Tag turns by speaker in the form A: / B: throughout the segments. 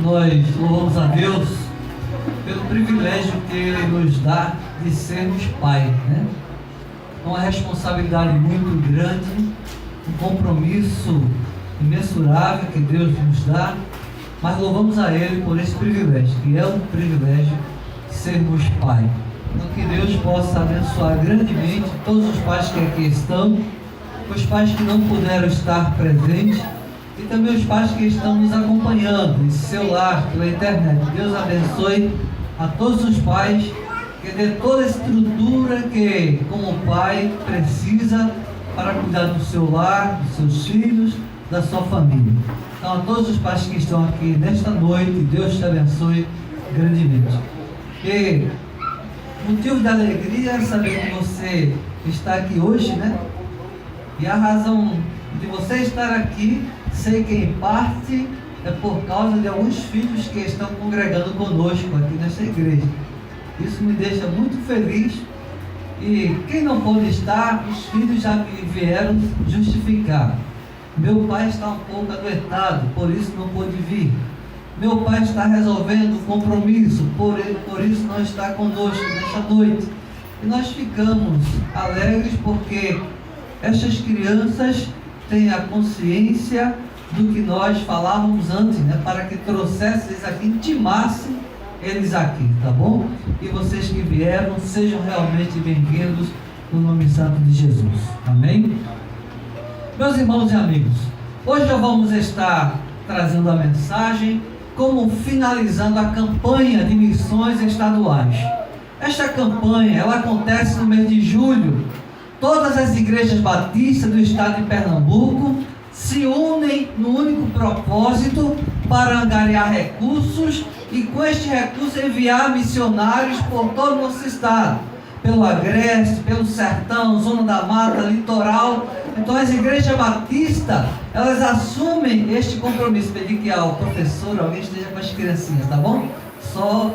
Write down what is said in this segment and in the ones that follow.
A: Nós louvamos a Deus pelo privilégio que Ele nos dá de sermos pai, né? É uma responsabilidade muito grande, um compromisso imensurável que Deus nos dá, mas louvamos a Ele por esse privilégio, que é um privilégio de sermos pai. Então que Deus possa abençoar grandemente todos os pais que aqui estão, os pais que não puderam estar presentes, e também os pais que estão nos acompanhando em seu lar, pela internet. Deus abençoe a todos os pais, que dê toda a estrutura que, como pai, precisa para cuidar do seu lar, dos seus filhos, da sua família. Então, a todos os pais que estão aqui nesta noite, Deus te abençoe grandemente. E motivo de alegria é saber que você está aqui hoje, né? E a razão de você estar aqui, sei que em parte é por causa de alguns filhos que estão congregando conosco aqui nesta igreja. Isso me deixa muito feliz. E quem não pôde estar, os filhos já me vieram justificar. Meu pai está um pouco adoentado, por isso não pôde vir. Meu pai está resolvendo um compromisso, por isso não está conosco nesta noite. E nós ficamos alegres porque estas crianças têm a consciência do que nós falávamos antes, né? Para que trouxesse eles aqui, intimasse eles aqui, tá bom? E vocês que vieram, sejam realmente bem-vindos no nome santo de Jesus. Amém? Meus irmãos e amigos, hoje nós vamos estar trazendo a mensagem como finalizando a campanha de missões estaduais. Esta campanha, ela acontece no mês de julho. Todas as igrejas batistas do estado de Pernambuco se unem no único propósito para angariar recursos e com este recurso enviar missionários por todo o nosso estado, pelo Agreste, pelo Sertão, Zona da Mata, Litoral. Então as igrejas batistas, elas assumem este compromisso. Pedir que ao professor, alguém esteja com as criancinhas, tá bom? Só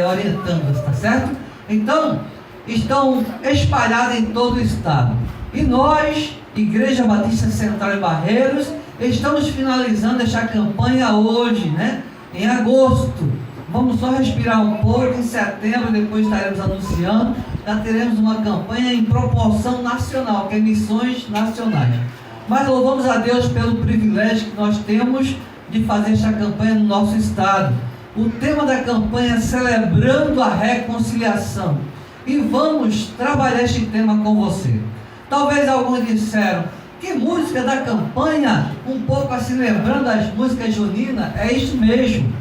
A: orientando-as, tá certo? Então, estão espalhadas em todo o estado. E nós, Igreja Batista Central em Barreiros, estamos finalizando esta campanha hoje, né? Em agosto. Vamos só respirar um pouco. Em setembro, depois estaremos anunciando. Já teremos uma campanha em proporção nacional, que é missões nacionais. Mas louvamos a Deus pelo privilégio que nós temos de fazer esta campanha no nosso estado. O tema da campanha é Celebrando a Reconciliação. E vamos trabalhar este tema com você. Talvez alguns disseram, que música da campanha, um pouco assim lembrando as músicas juninas. É isso mesmo.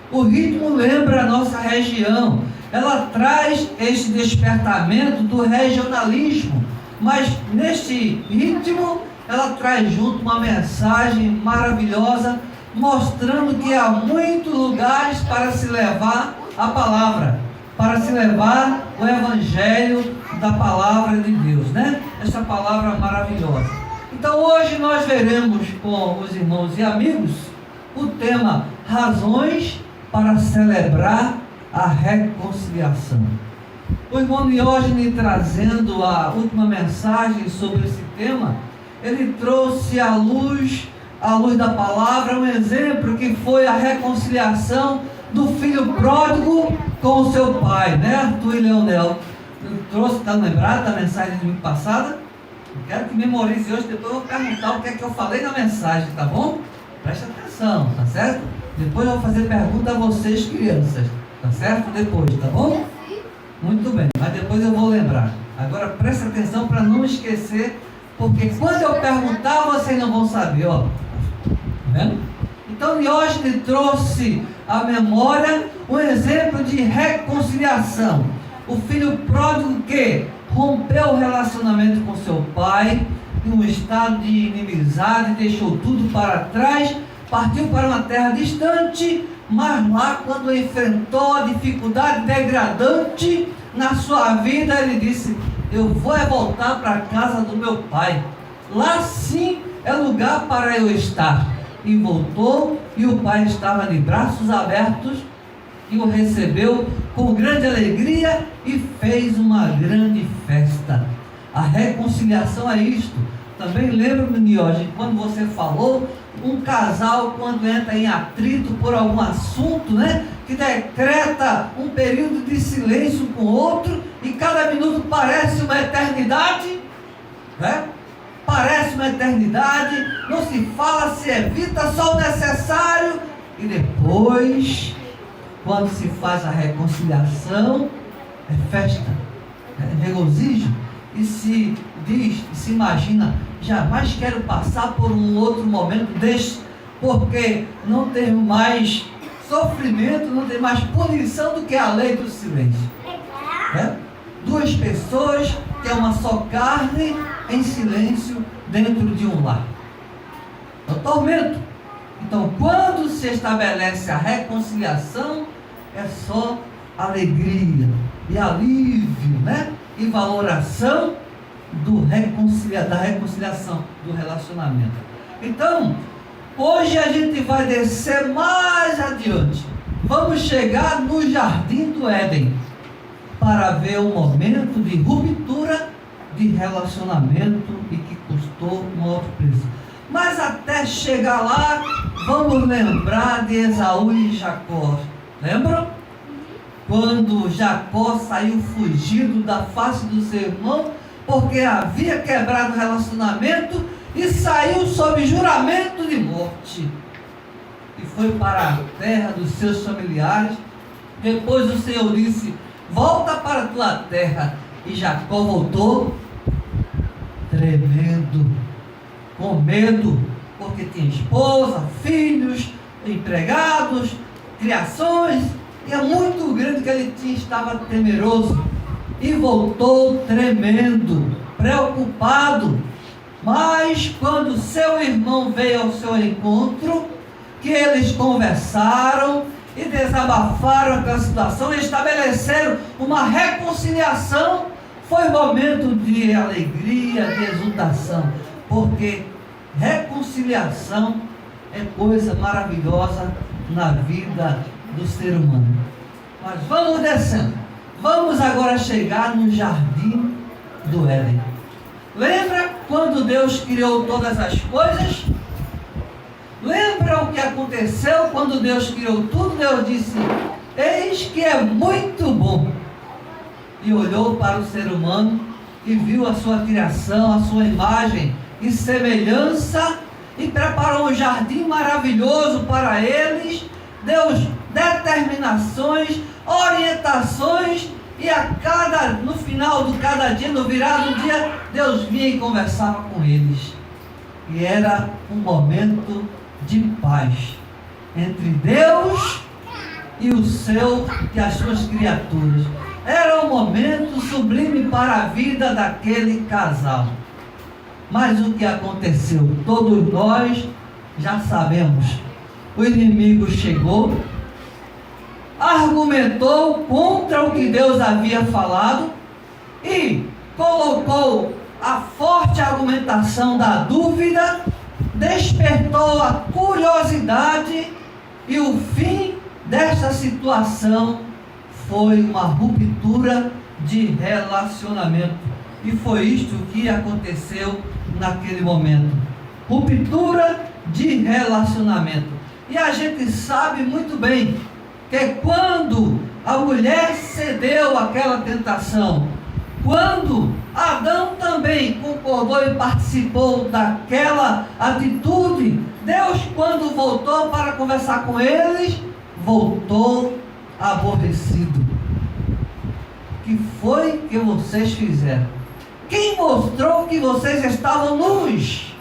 A: O ritmo lembra a nossa região. Ela traz este despertamento do regionalismo. Mas neste ritmo, ela traz junto uma mensagem maravilhosa, mostrando que há muitos lugares para se levar a palavra, para se levar o evangelho da palavra de Deus, né? Essa palavra maravilhosa. Então hoje nós veremos com os irmãos e amigos o tema Razões para celebrar a reconciliação. O irmão Diógenes, trazendo a última mensagem sobre esse tema, ele trouxe à luz da palavra um exemplo que foi a reconciliação do filho pródigo com o seu pai, né? Arthur e Leonel. Eu trouxe, está lembrado da mensagem do domingo passada? Eu quero que memorize hoje, depois eu vou perguntar o que é que eu falei na mensagem, tá bom? Preste atenção, tá certo? Depois eu vou fazer pergunta a vocês, crianças, tá certo? Depois, tá bom? Muito bem, mas depois eu vou lembrar. Agora preste atenção para não esquecer, porque quando eu perguntar, vocês não vão saber, ó. Tá vendo? Então Diógenes trouxe à memória um exemplo de reconciliação. O filho pródigo que rompeu o relacionamento com seu pai, em um estado de inimizade, deixou tudo para trás, partiu para uma terra distante, mas lá quando enfrentou a dificuldade degradante na sua vida, ele disse, eu vou voltar para a casa do meu pai, lá sim é lugar para eu estar. E voltou, e o pai estava de braços abertos, e o recebeu com grande alegria e fez uma grande festa. A reconciliação é isto. Também lembra-me, Diógenes, quando você falou um casal quando entra em atrito por algum assunto, né? Que decreta um período de silêncio com o outro e cada minuto parece uma eternidade, né? Parece uma eternidade, não se fala, se evita só o necessário e depois, quando se faz a reconciliação, é festa, é regozijo e se diz, se imagina, jamais quero passar por um outro momento deste, porque não tem mais sofrimento, não tem mais punição do que a lei do silêncio. Duas pessoas que é uma só carne em silêncio dentro de um lar. É o tormento. Então, quando se estabelece a reconciliação, é só alegria e alívio, né? E valoração da reconciliação, do relacionamento. Então, hoje a gente vai descer mais adiante. Vamos chegar no Jardim do Éden para ver um momento de ruptura de relacionamento e que custou um alto preço. Mas até chegar lá, vamos lembrar de Esaú e Jacó. Lembram? Quando Jacó saiu fugido da face do seu irmão, porque havia quebrado o relacionamento e saiu sob juramento de morte. E foi para a terra dos seus familiares. Depois o Senhor disse: volta para a tua terra. E Jacó voltou tremendo, com medo, porque tinha esposa, filhos, empregados, criações, e é muito grande que ele estava temeroso, e voltou tremendo, preocupado. Mas quando seu irmão veio ao seu encontro, que eles conversaram e desabafaram aquela situação e estabeleceram uma reconciliação, foi momento de alegria, de exultação, porque reconciliação é coisa maravilhosa na vida do ser humano. Mas vamos descendo. Vamos agora chegar no Jardim do Éden. Lembra quando Deus criou todas as coisas? Lembra o que aconteceu quando Deus criou tudo? Deus disse: eis que é muito bom. E olhou para o ser humano e viu a sua criação, a sua imagem e semelhança, e preparou um jardim maravilhoso para eles. Deus determinações, orientações, e no final de cada dia, no virar do dia, Deus vinha e conversava com eles. E era um momento de paz entre Deus e as suas criaturas. Era um momento sublime para a vida daquele casal. Mas o que aconteceu? Todos nós já sabemos. O inimigo chegou, argumentou contra o que Deus havia falado e colocou a forte argumentação da dúvida, despertou a curiosidade, e o fim dessa situação foi uma ruptura de relacionamento. E foi isto que aconteceu naquele momento. Ruptura de relacionamento. E a gente sabe muito bem que quando a mulher cedeu àquela tentação, quando Adão também concordou e participou daquela atitude, Deus, quando voltou para conversar com eles, voltou aborrecido. O que foi que vocês fizeram? Quem mostrou que vocês estavam nus?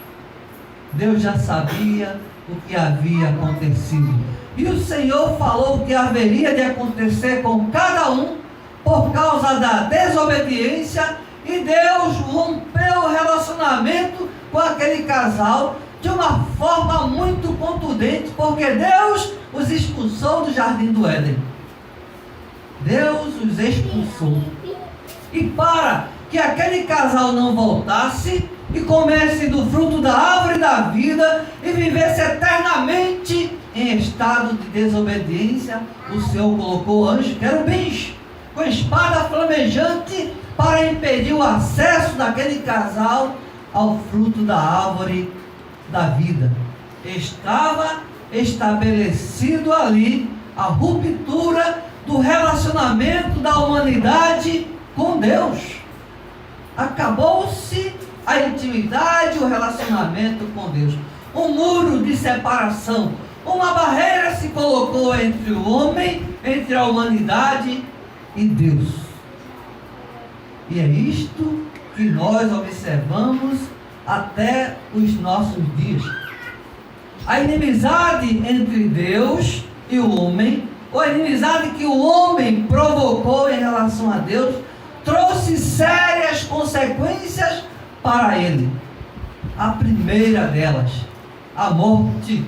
A: Deus já sabia o que havia acontecido. E o Senhor falou o que haveria de acontecer com cada um por causa da desobediência, e Deus rompeu o relacionamento com aquele casal de uma forma muito contundente, porque Deus os expulsou do Jardim do Éden. Deus os expulsou. E para que aquele casal não voltasse e comesse do fruto da árvore da vida e vivesse eternamente em estado de desobediência, o Senhor colocou anjos, querubins, com espada flamejante, para impedir o acesso daquele casal ao fruto da árvore da vida. Estava estabelecido ali a ruptura do relacionamento da humanidade com Deus. Acabou-se a intimidade, o relacionamento com Deus. Um muro de separação, uma barreira se colocou entre o homem, entre a humanidade e Deus. E é isto que nós observamos até os nossos dias. A inimizade entre Deus e o homem, ou a inimizade que o homem provocou em relação a Deus, trouxe sérias consequências para ele. A primeira delas, a morte.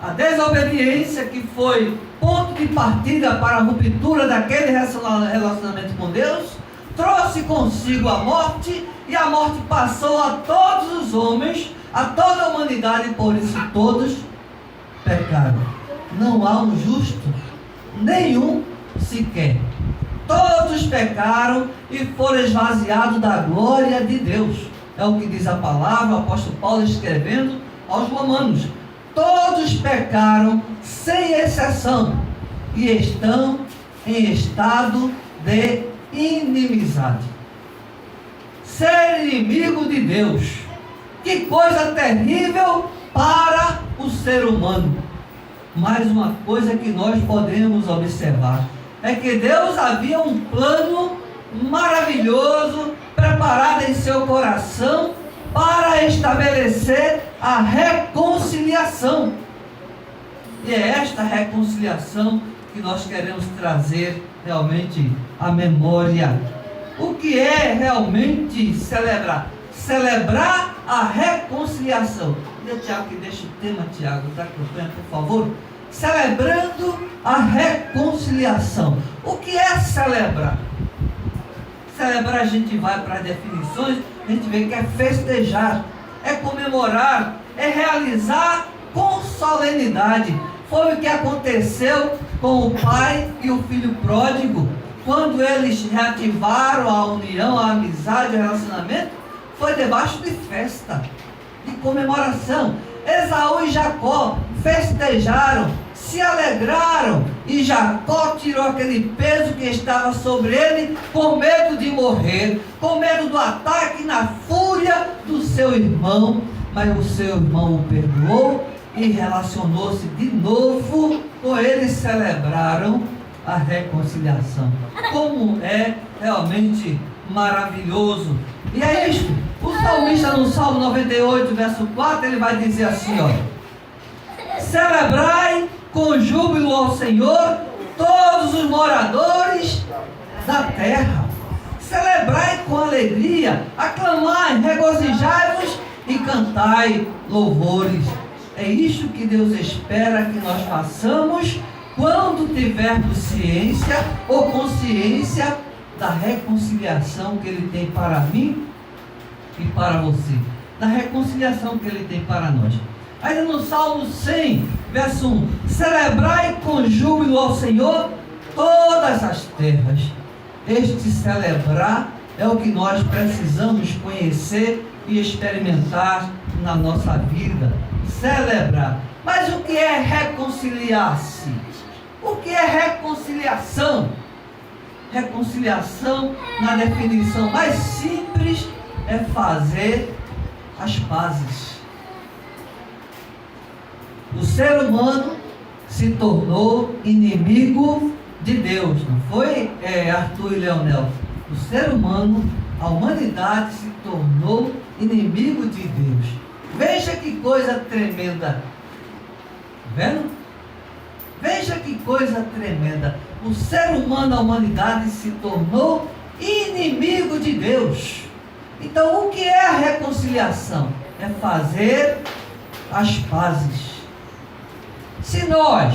A: A desobediência, que foi ponto de partida para a ruptura daquele relacionamento com Deus, trouxe consigo a morte, e a morte passou a todos os homens, a toda a humanidade, por isso todos pecaram. Não há um justo, nenhum sequer. Todos pecaram e foram esvaziados da glória de Deus. É o que diz a palavra, o apóstolo Paulo escrevendo aos Romanos. Todos pecaram, sem exceção, e estão em estado de inimizade. Ser inimigo de Deus, que coisa terrível para o ser humano. Mais uma coisa que nós podemos observar é que Deus havia um plano maravilhoso preparado em seu coração para estabelecer a reconciliação. E é esta reconciliação que nós queremos trazer realmente à memória. O que é realmente celebrar? Celebrar a reconciliação. Tiago, que deixa o tema, Tiago, da campanha, por favor. Celebrando a reconciliação. O que é celebrar? Celebrar, a gente vai para as definições, a gente vê que é festejar, é comemorar, é realizar com solenidade. Foi o que aconteceu com o pai e o filho pródigo, quando eles reativaram a união, a amizade, o relacionamento, foi debaixo de festa, de comemoração. Esaú e Jacó festejaram, se alegraram, e Jacó tirou aquele peso que estava sobre ele, com medo de morrer, com medo do ataque, na fúria do seu irmão. Mas o seu irmão o perdoou e relacionou-se de novo com ele. Celebraram a reconciliação. Como é realmente maravilhoso. E é isto. O salmista, no Salmo 98, verso 4, ele vai dizer assim, celebrai com júbilo ao Senhor todos os moradores da terra. Celebrai com alegria, aclamai, regozijai-vos e cantai louvores. É isso que Deus espera que nós façamos quando tivermos ciência ou consciência da reconciliação que Ele tem para mim e para você, da reconciliação que Ele tem para nós. Ainda no Salmo 100, verso 1, celebrai com júbilo ao Senhor todas as terras. Este celebrar é o que nós precisamos conhecer e experimentar na nossa vida. Celebrar. Mas o que é reconciliar-se? O que é reconciliação? Reconciliação, na definição mais simples, é fazer as pazes. O ser humano se tornou inimigo de Deus, não foi, Arthur e Leonel? O ser humano, a humanidade se tornou inimigo de Deus. Veja que coisa tremenda. Vendo? Veja que coisa tremenda. O ser humano, a humanidade se tornou inimigo de Deus. Então, o que é a reconciliação? É fazer as pazes. Se nós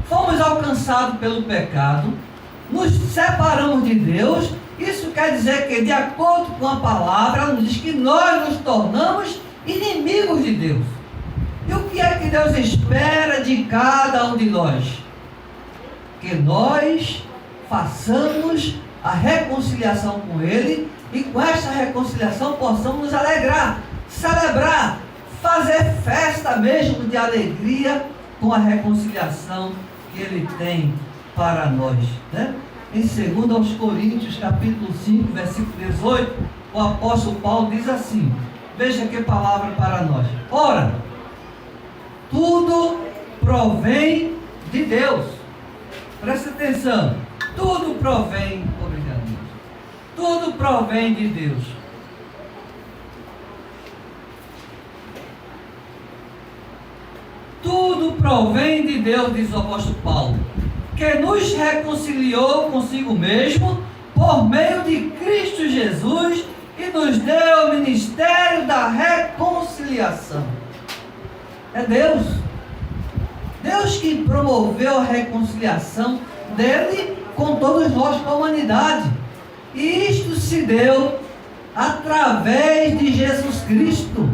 A: fomos alcançados pelo pecado, nos separamos de Deus, isso quer dizer que, de acordo com a palavra, ela nos diz que nós nos tornamos inimigos de Deus. E o que é que Deus espera de cada um de nós? Que nós façamos a reconciliação com Ele, e com esta reconciliação possamos nos alegrar, celebrar, fazer festa mesmo de alegria com a reconciliação que Ele tem para nós, né? Em 2 Coríntios, capítulo 5, versículo 18, o apóstolo Paulo diz assim, veja que palavra para nós. Ora, tudo provém de Deus. Presta atenção. Tudo provém, obrigado, tudo provém de Deus. Tudo provém de Deus, diz o apóstolo Paulo, que nos reconciliou consigo mesmo por meio de Cristo Jesus e nos deu o ministério da reconciliação. É Deus. Deus que promoveu a reconciliação dele com todos nós, com a humanidade. E isto se deu através de Jesus Cristo.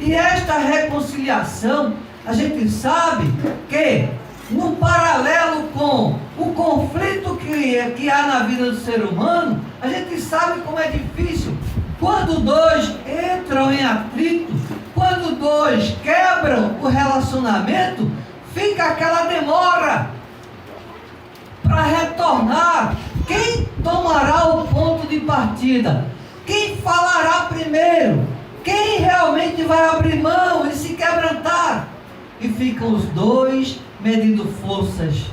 A: E esta reconciliação, a gente sabe que, no paralelo com o conflito que há na vida do ser humano, a gente sabe como é difícil. Quando dois entram em atrito, quando dois quebram o relacionamento, fica aquela demora para retornar. Quem tomará o ponto de partida? Quem falará primeiro? Quem realmente vai abrir mão e se quebrantar? E ficam os dois medindo forças,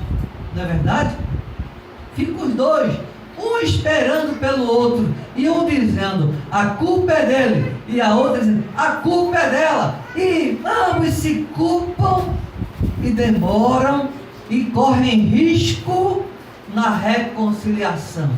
A: não é verdade? Ficam os dois, um esperando pelo outro, e um dizendo, a culpa é dele, e a outra dizendo, a culpa é dela, e ambos se culpam, e demoram, e correm risco na reconciliação.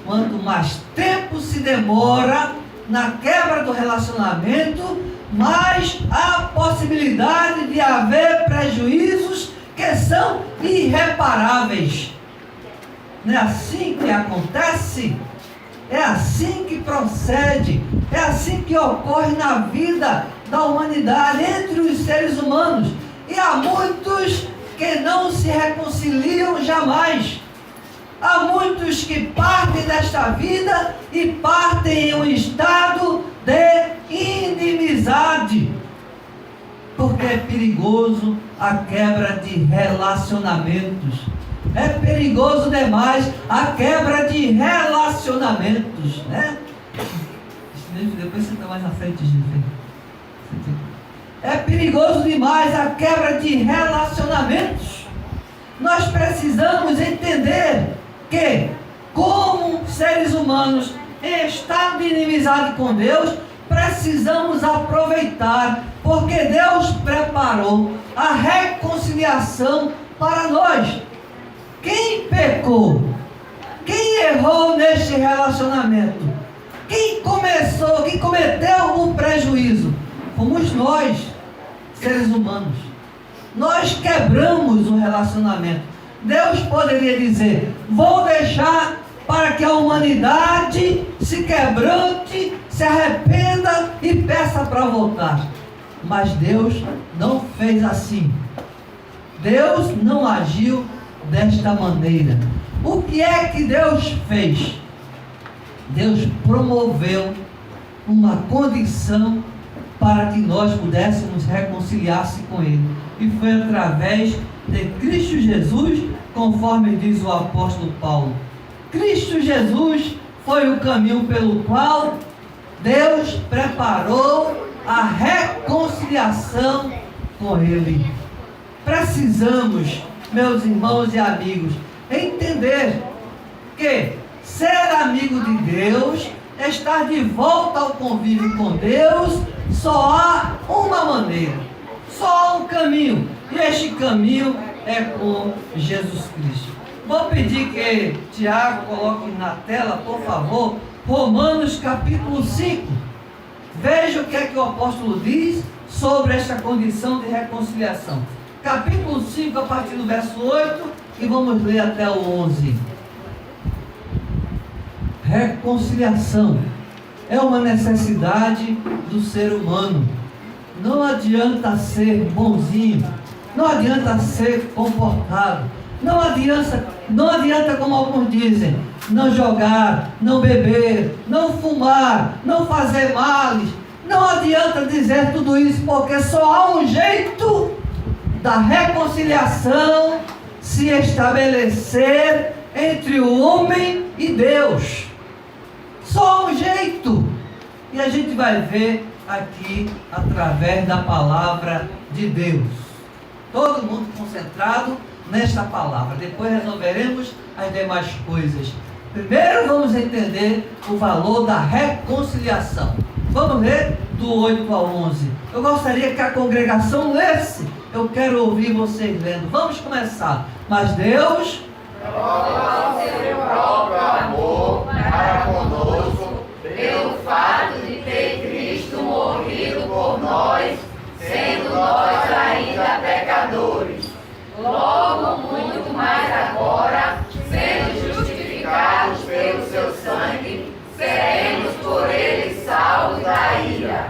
A: Quanto mais tempo se demora na quebra do relacionamento, mais há possibilidade de haver prejuízos que são irreparáveis. Não é assim que acontece? É assim que procede, é assim que ocorre na vida da humanidade, entre os seres humanos. E há muitos que não se reconciliam jamais. Há muitos que partem desta vida e partem em um estado de inimizade, porque é perigoso a quebra de relacionamentos. É perigoso demais a quebra de relacionamentos, né? Depois você está mais na frente, gente. É perigoso demais a quebra de relacionamentos. Nós precisamos entender que, como seres humanos em estado de inimizade com Deus, precisamos aproveitar, porque Deus preparou a reconciliação para nós. Quem pecou? Quem errou neste relacionamento? Quem cometeu o prejuízo? Fomos nós, seres humanos. Nós quebramos o relacionamento. Deus poderia dizer, vou deixar para que a humanidade se quebrante, se arrependa e peça para voltar. Mas Deus não fez assim. Deus não agiu desta maneira. O que é que Deus fez? Deus promoveu uma condição para que nós pudéssemos reconciliar-se com Ele. E foi através de Cristo Jesus, conforme diz o apóstolo Paulo. Cristo Jesus foi o caminho pelo qual Deus preparou a reconciliação com Ele. Precisamos, meus irmãos e amigos, entender que ser amigo de Deus, estar de volta ao convívio com Deus, só há uma maneira, só há um caminho, e este caminho é com Jesus Cristo. Vou pedir que Tiago coloque na tela, por favor, Romanos capítulo 5. Veja o que é que o apóstolo diz sobre esta condição de reconciliação. Capítulo 5, a partir do verso 8, e vamos ler até o 11. Reconciliação é uma necessidade do ser humano. Não adianta ser bonzinho, não adianta ser comportado, não adianta, como alguns dizem, não jogar, não beber, não fumar, não fazer males. Não adianta dizer tudo isso, porque só há um jeito da reconciliação se estabelecer entre o homem e Deus. Só há um jeito. E a gente vai ver aqui através da palavra de Deus. Todo mundo concentrado nesta palavra. Depois resolveremos as demais coisas. Primeiro vamos entender o valor da reconciliação. Vamos ler do 8 ao 11. Eu gostaria que a congregação lesse. Eu quero ouvir vocês lendo. Vamos começar. Mas Deus
B: prova seu próprio amor para conosco pelo fato de ter Cristo morrido por nós, sendo nós ainda pecadores. Logo, muito mais agora, sendo justificados pelo seu sangue, seremos por ele salvos da ira.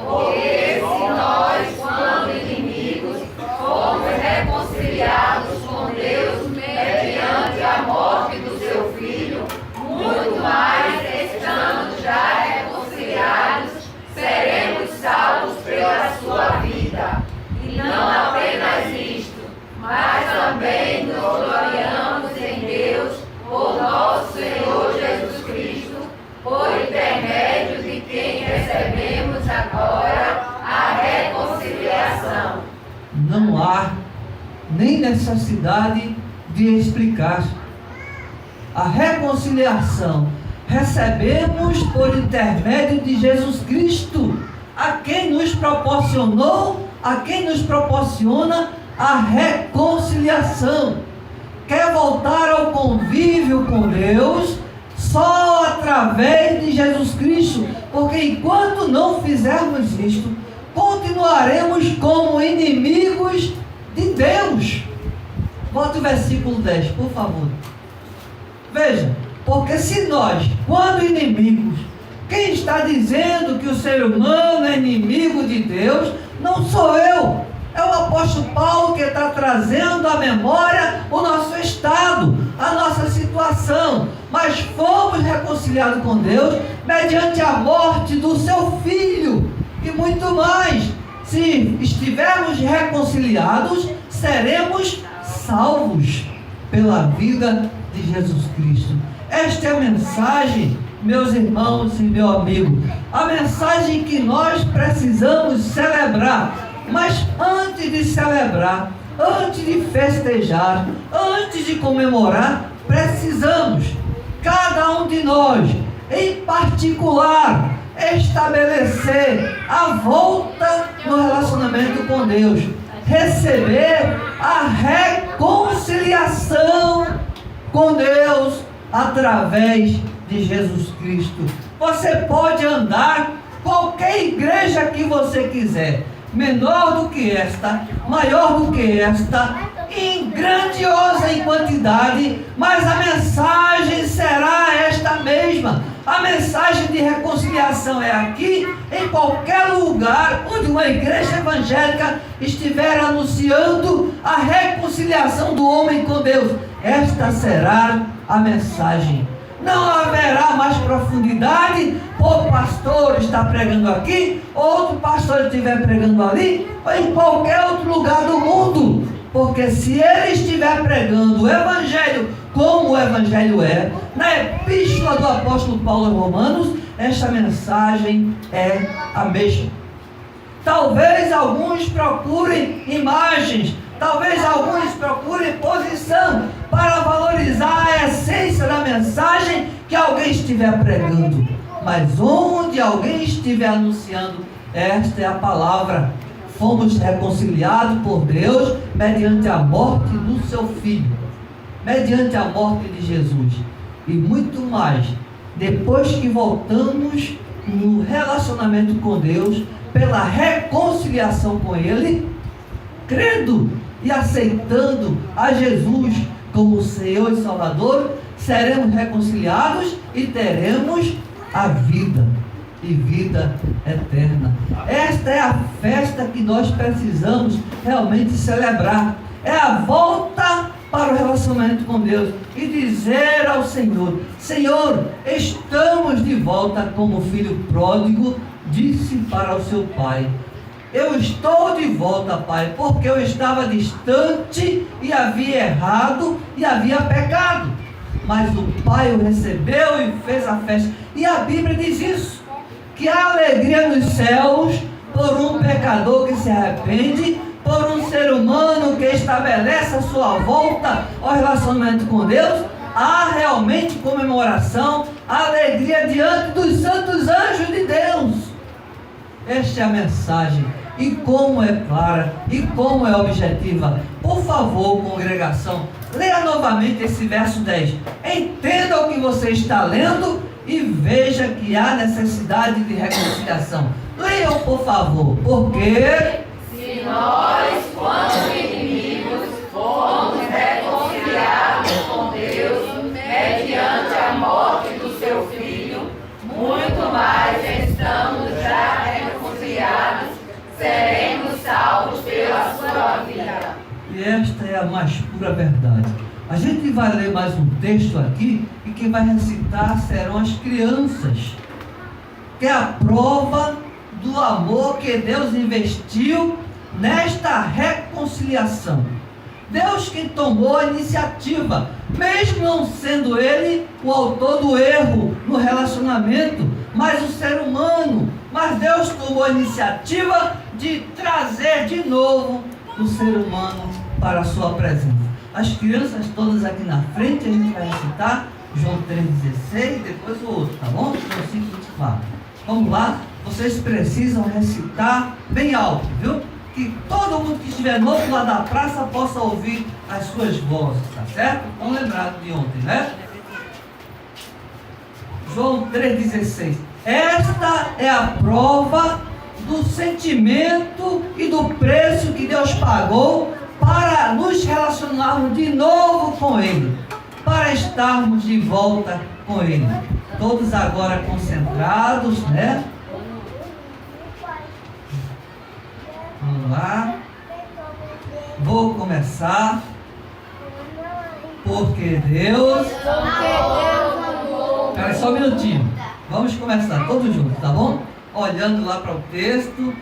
B: Porque se nós, quando inimigos, fomos reconciliados com Deus mediante a morte do seu Filho, muito mais, estando já reconciliados, seremos salvos pela sua vida. E não apenas isto, mas também nos gloriamos em Deus por nosso Senhor Jesus Cristo, por intermédio de quem recebemos agora a reconciliação.
A: não há nem necessidade de explicar. A reconciliação recebemos por intermédio de Jesus Cristo, a quem nos proporcionou, a quem nos proporciona a reconciliação. Quer voltar ao convívio com Deus só através de Jesus Cristo, porque enquanto não fizermos isto, continuaremos como inimigos de Deus. Bota o versículo 10, por favor. Veja, porque se nós, quando inimigos, quem está dizendo que o ser humano é inimigo de Deus, não sou eu. É o apóstolo Paulo que está trazendo à memória o nosso estado, a nossa situação. Mas fomos reconciliados com Deus mediante a morte do seu Filho. E muito mais, se estivermos reconciliados, seremos salvos pela vida de Jesus Cristo. Esta é a mensagem, meus irmãos e meu amigo, a mensagem que nós precisamos celebrar. Mas antes de celebrar, antes de festejar, antes de comemorar, precisamos, cada um de nós, em particular, estabelecer a volta no relacionamento com Deus, receber a reconciliação com Deus através de Jesus Cristo. Você pode andar qualquer igreja que você quiser, menor do que esta, maior do que esta, grandiosa em quantidade, mas a mensagem será esta mesma. A mensagem de reconciliação é aqui, em qualquer lugar onde uma igreja evangélica estiver anunciando a reconciliação do homem com Deus. Esta será a mensagem. Não haverá mais profundidade. O pastor está pregando aqui, outro pastor estiver pregando ali, ou em qualquer outro lugar do mundo. Porque se ele estiver pregando o Evangelho como o Evangelho é, na epístola do apóstolo Paulo aos Romanos, esta mensagem é a mesma. Talvez alguns procurem imagens, talvez alguns procurem posição para valorizar a essência da mensagem que alguém estiver pregando. Mas onde alguém estiver anunciando, esta é a palavra. Fomos reconciliados por Deus mediante a morte do seu Filho, mediante a morte de Jesus. E muito mais, depois que voltamos no relacionamento com Deus, pela reconciliação com Ele, crendo e aceitando a Jesus como Senhor e Salvador, seremos reconciliados e teremos a vida, e vida eterna. Esta é a festa que nós precisamos realmente celebrar. É a volta para o relacionamento com Deus e dizer ao Senhor: Senhor, estamos de volta como filho pródigo disse para o seu pai: eu estou de volta, pai, porque eu estava distante e havia errado e havia pecado. Mas o pai o recebeu e fez a festa. E a Bíblia diz isso, que há alegria nos céus por um pecador que se arrepende, por um ser humano que estabelece a sua volta ao relacionamento com Deus. Há realmente comemoração, alegria diante dos santos anjos de Deus. Esta é a mensagem, e como é clara, e como é objetiva. Por favor, congregação, leia novamente esse verso 10. Entenda o que você está lendo e veja que há necessidade de reconciliação. Leiam, por favor, porque
B: se nós, quando inimigos, fomos reconciliados com Deus mediante a morte do seu Filho, muito mais estamos já reconciliados, seremos salvos pela sua vida.
A: E esta é a mais pura verdade. A gente vai ler mais um texto aqui, e quem vai recitar serão as crianças, que é a prova do amor que Deus investiu nesta reconciliação. Deus que tomou a iniciativa, mesmo não sendo Ele o autor do erro no relacionamento, mas o ser humano. Mas Deus tomou a iniciativa de trazer de novo o ser humano para a sua presença. As crianças todas aqui na frente, a gente vai recitar João 3,16 e depois o outro, tá bom? João 5,24. Vamos lá, vocês precisam recitar bem alto, viu? Que todo mundo que estiver no outro lado da praça possa ouvir as suas vozes, tá certo? Estão lembrados de ontem, né? João 3,16. Esta é a prova do sentimento e do preço que Deus pagou para nos relacionarmos de novo com Ele, para estarmos de volta com Ele. Todos agora concentrados, né? Vamos lá. Vou começar. Porque Deus amou. Espera só um minutinho. Vamos começar todos juntos, tá bom? Olhando lá para o texto.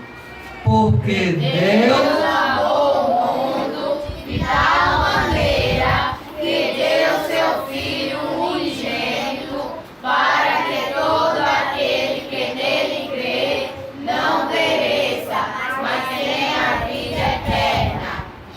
A: Porque Deus
B: amou o mundo de tal maneira que deu seu Filho unigênito, para que todo aquele que nele crê não pereça, mas tenha a vida eterna.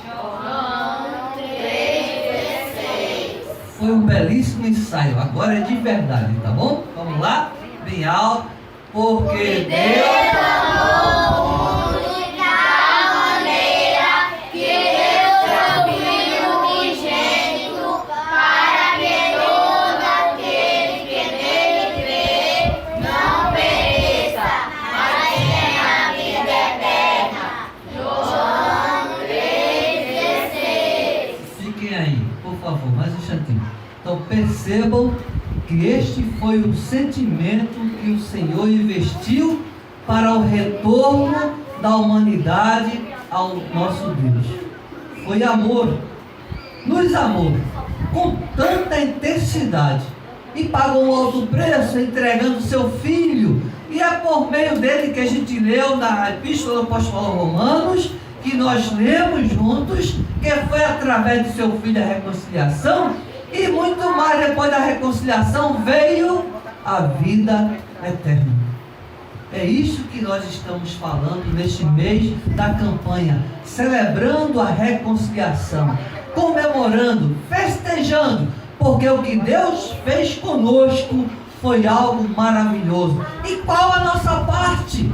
B: João 3,16.
A: Foi um belíssimo ensaio. Agora é de verdade, tá bom? Vamos lá? Bem alto. Porque Deus
B: amou o mundo de tal maneira que deu seu Filho unigênito, para que todo aquele que nele crê não pereça, mas tenha a vida eterna. João 3,16.
A: Fiquem aí, por favor, mais um instantinho. Então percebam que este foi o sentimento que o Senhor investiu para o retorno da humanidade ao nosso Deus. Foi amor, nos amou com tanta intensidade e pagou um alto preço entregando seu Filho. E é por meio dele que a gente leu na Epístola do Apóstolo Romanos, que nós lemos juntos, que foi através de seu Filho a reconciliação. E muito mais depois da reconciliação veio a vida eterna. É isso que nós estamos falando neste mês da campanha, celebrando a reconciliação, comemorando, festejando, porque o que Deus fez conosco foi algo maravilhoso. E qual a nossa parte?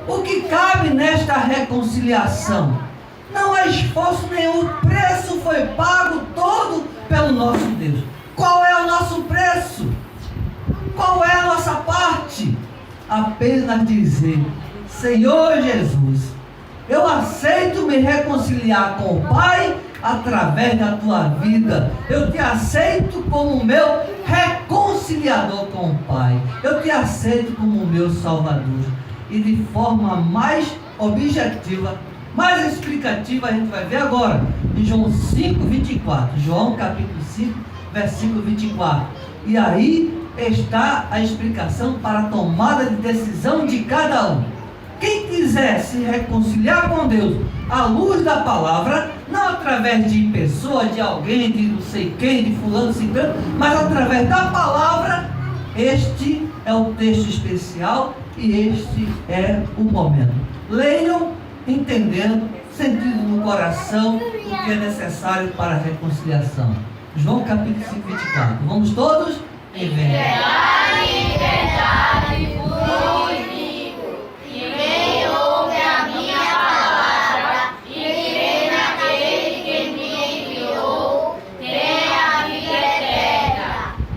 A: O que cabe nesta reconciliação? Não há esforço nenhum, o preço foi pago todo pelo nosso Deus. Qual é o nosso preço? Qual é a nossa parte? Apenas dizer: Senhor Jesus, eu aceito me reconciliar com o Pai através da tua vida. Eu te aceito como meu reconciliador com o Pai. Eu te aceito como meu Salvador. E de forma mais objetiva, mais explicativa, a gente vai ver agora em João 5,24. João capítulo 5, versículo 24. E aí está a explicação para a tomada de decisão de cada um. Quem quiser se reconciliar com Deus à luz da palavra, não através de pessoa, de alguém, de não sei quem, de fulano, ciclano, mas através da palavra, este é o texto especial e este é o momento. Leiam, entendendo, sentindo no coração o que é necessário para a reconciliação. João capítulo 5, 24. Vamos todos? Em
B: verdade vos digo, que quem ouve a minha palavra e crê naquele que me enviou, tem a vida eterna,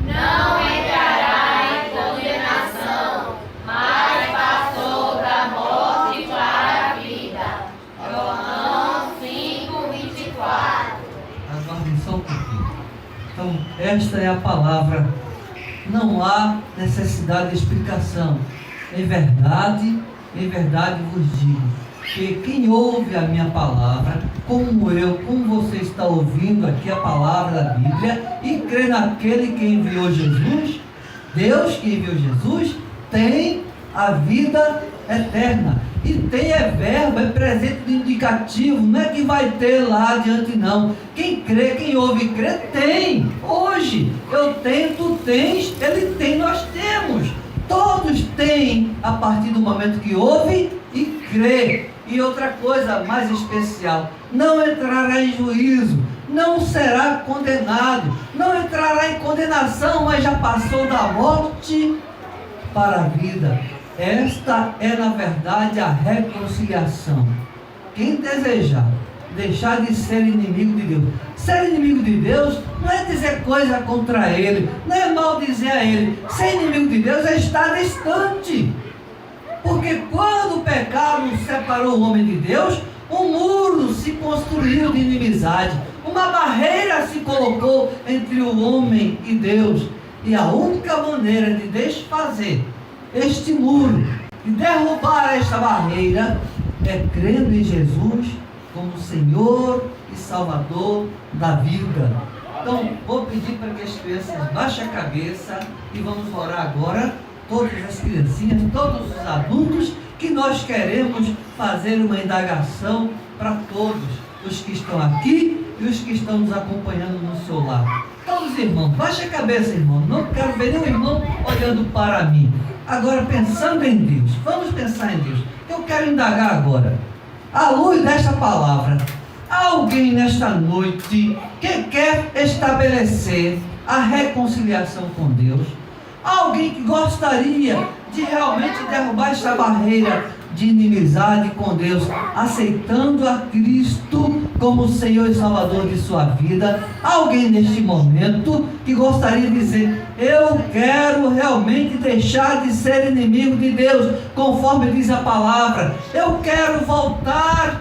B: não entrará em condenação, mas passou da morte para a vida. João 5, 24.
A: Aguardem só um pouquinho. Então, esta é a palavra. Não há necessidade de explicação. Em verdade vos digo, que quem ouve a minha palavra, como você está ouvindo aqui a palavra da Bíblia, e crê naquele que enviou Jesus, Deus que enviou Jesus, tem a vida eterna. E tem é verbo, é presente do indicativo, não é que vai ter lá adiante não. Quem crê, quem ouve e crê, tem. Hoje, eu tenho, tu tens, ele tem, nós temos. Todos têm a partir do momento que ouve e crê. E outra coisa mais especial, não entrará em juízo, não será condenado, não entrará em condenação, mas já passou da morte para a vida. Esta é, na verdade, a reconciliação. Quem desejar deixar de ser inimigo de Deus. Ser inimigo de Deus não é dizer coisa contra Ele, não é maldizer a Ele. Ser inimigo de Deus é estar distante. Porque quando o pecado separou o homem de Deus, um muro se construiu de inimizade. Uma barreira se colocou entre o homem e Deus. E a única maneira de desfazer este muro e derrubar esta barreira é crendo em Jesus como Senhor e Salvador da vida. Então, vou pedir para que as crianças baixem a cabeça e vamos orar agora, todas as criancinhas, todos os adultos, que nós queremos fazer uma indagação para todos os que estão aqui e os que estão nos acompanhando no seu lar. Todos irmãos, baixa a cabeça, irmão. Não quero ver nenhum irmão olhando para mim. Agora, pensando em Deus, vamos pensar em Deus. Eu quero indagar agora, à luz desta palavra, há alguém nesta noite que quer estabelecer a reconciliação com Deus? Há alguém que gostaria de realmente derrubar esta barreira de inimizade com Deus, aceitando a Cristo como Senhor e Salvador de sua vida? Há alguém neste momento que gostaria de dizer: eu quero realmente deixar de ser inimigo de Deus, conforme diz a palavra. Eu quero voltar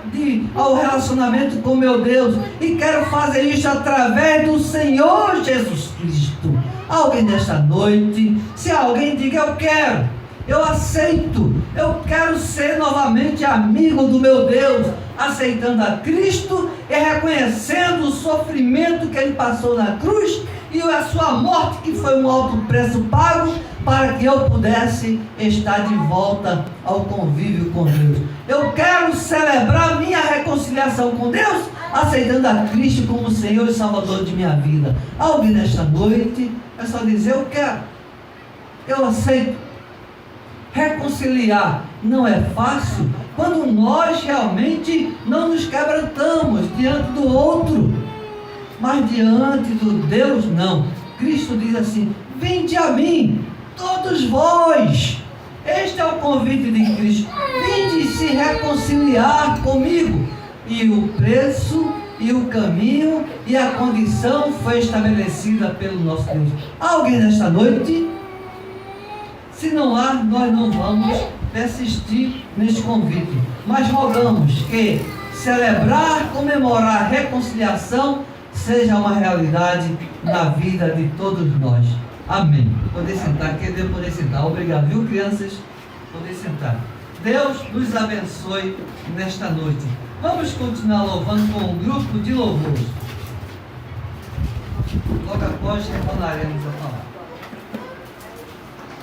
A: ao relacionamento com meu Deus e quero fazer isso através do Senhor Jesus Cristo. Há alguém nesta noite? Se alguém diga: eu quero, eu aceito, eu quero ser novamente amigo do meu Deus, aceitando a Cristo e reconhecendo o sofrimento que Ele passou na cruz e a sua morte, que foi um alto preço pago para que eu pudesse estar de volta ao convívio com Deus. Eu quero celebrar minha reconciliação com Deus, aceitando a Cristo como Senhor e Salvador de minha vida. Alguém nesta noite é só dizer: eu quero, eu aceito. Reconciliar não é fácil quando nós realmente não nos quebrantamos diante do outro, mas diante do Deus não. Cristo diz assim: vinde a mim, todos vós. Este é o convite de Cristo: vinde se reconciliar comigo. E o preço e o caminho e a condição foi estabelecida pelo nosso Deus. Há alguém nesta noite? Se não há, nós não vamos persistir neste convite, mas rogamos que celebrar, comemorar a reconciliação seja uma realidade na vida de todos nós. Amém. Poder sentar, quem deve poder sentar. Obrigado, viu, crianças? Poder sentar. Deus nos abençoe nesta noite. Vamos continuar louvando com um grupo de louvores. Logo após retornaremos a palavra.